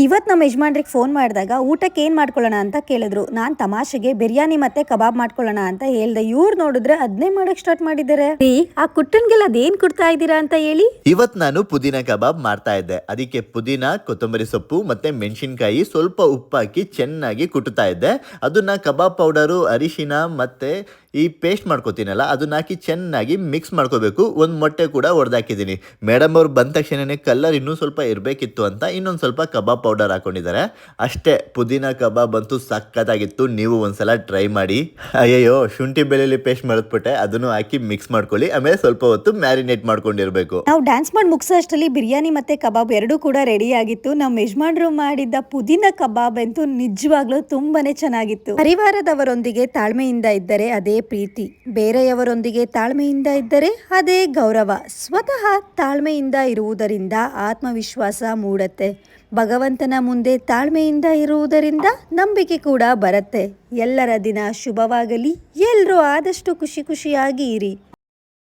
ಇವತ್ತು ನಮ್ಮ ಯಜಮಾನ್ರಿಗೆ ಫೋನ್ ಮಾಡಿದಾಗ ಊಟಕ್ಕೆ ಏನು ಮಾಡ್ಕೊಳ್ಳೋಣ ಅಂತ ಕೇಳಿದ್ರು. ನಾನು ತಮಾಷೆಗೆ ಬಿರಿಯಾನಿ ಮತ್ತೆ ಕಬಾಬ್ ಮಾಡ್ಕೊಳ್ಳೋಣ ಅಂತ ಹೇಳ್ದೆ. ಇವ್ರು ನೋಡಿದ್ರೆ ಅದನ್ನೇ ಮಾಡಕ್ ಸ್ಟಾರ್ಟ್ ಮಾಡಿದ್ದಾರೆ. ಆ ಕುಟ್ಟನ್ಗೆಲ್ಲ ಅದೇನ್ ಕೊಡ್ತಾ ಇದ್ದೀರಾ ಅಂತ ಹೇಳಿ. ಇವತ್ ನಾನು ಪುದೀನ ಕಬಾಬ್ ಮಾಡ್ತಾ ಇದ್ದೆ. ಅದಕ್ಕೆ ಪುದೀನ, ಕೊತ್ತಂಬರಿ ಸೊಪ್ಪು ಮತ್ತೆ ಮೆಣಸಿನಕಾಯಿ ಸ್ವಲ್ಪ ಉಪ್ಪಾಕಿ ಚೆನ್ನಾಗಿ ಕುಟ್ಟುತ್ತಾ ಇದ್ದೆ. ಅದನ್ನ ಕಬಾಬ್ ಪೌಡರು, ಅರಿಶಿನ ಮತ್ತೆ ಈ ಪೇಸ್ಟ್ ಮಾಡ್ಕೋತೀನಲ್ಲ ಅದನ್ನ ಹಾಕಿ ಚೆನ್ನಾಗಿ ಮಿಕ್ಸ್ ಮಾಡ್ಕೋಬೇಕು. ಒಂದು ಮೊಟ್ಟೆ ಕೂಡ ಹೊಡೆದಾಕಿದ್ದೀನಿ. ಮೇಡಮ್ ಅವ್ರು ಬಂದ ತಕ್ಷಣನೇ ಕಲರ್ ಇನ್ನೂ ಸ್ವಲ್ಪ ಇರಬೇಕಿತ್ತು ಅಂತ ಇನ್ನೊಂದು ಸ್ವಲ್ಪ ಕಬಾಬ್ ಪೌಡರ್ ಹಾಕೊಂಡಿದ್ದಾರೆ. ಅಷ್ಟೇ, ಪುದೀನ ಕಬಾಬ್ ಅಂತೂ ಸಕ್ಕತ್ತಾಗಿತ್ತು. ನೀವು ಒಂದ್ಸಲ ಟ್ರೈ ಮಾಡಿ. ಅಯ್ಯಯ್ಯೋ, ಶುಂಠಿ ಬೆಳ್ಳುಳ್ಳಿ ಪೇಸ್ಟ್ ಮಾಡಿದ್ಬಿಟ್ಟೆ, ಅದನ್ನು ಹಾಕಿ ಮಿಕ್ಸ್ ಮಾಡ್ಕೊಳ್ಳಿ. ಆಮೇಲೆ ಸ್ವಲ್ಪ ಹೊತ್ತು ಮ್ಯಾರಿನೇಟ್ ಮಾಡ್ಕೊಂಡಿರ್ಬೇಕು. ನಾವು ಡ್ಯಾನ್ಸ್ ಮಾಡಿ ಮುಗಿಸೋಷ್ಟರಲ್ಲಿ ಬಿರಿಯಾನಿ ಮತ್ತೆ ಕಬಾಬ್ ಎರಡೂ ಕೂಡ ರೆಡಿ ಆಗಿತ್ತು. ನಮ್ಮ ಯಜಮಾನ್ರು ಮಾಡಿದ್ದ ಪುದೀನ ಕಬಾಬ್ ಅಂತೂ ನಿಜವಾಗ್ಲೂ ತುಂಬಾನೇ ಚೆನ್ನಾಗಿತ್ತು. ಪರಿವಾರದವರೊಂದಿಗೆ ತಾಳ್ಮೆಯಿಂದ ಇದ್ದರೆ ಅದೇ ಪ್ರೀತಿ, ಬೇರೆಯವರೊಂದಿಗೆ ತಾಳ್ಮೆಯಿಂದ ಇದ್ದರೆ ಅದೇ ಗೌರವ. ಸ್ವತಃ ತಾಳ್ಮೆಯಿಂದ ಇರುವುದರಿಂದ ಆತ್ಮವಿಶ್ವಾಸ ಮೂಡುತ್ತೆ. ಭಗವಂತನ ಮುಂದೆ ತಾಳ್ಮೆಯಿಂದ ಇರುವುದರಿಂದ ನಂಬಿಕೆ ಕೂಡ ಬರುತ್ತೆ. ಎಲ್ಲರ ದಿನ ಶುಭವಾಗಲಿ. ಎಲ್ಲರೂ ಆದಷ್ಟು ಖುಷಿಯಾಗಿ ಇರಿ.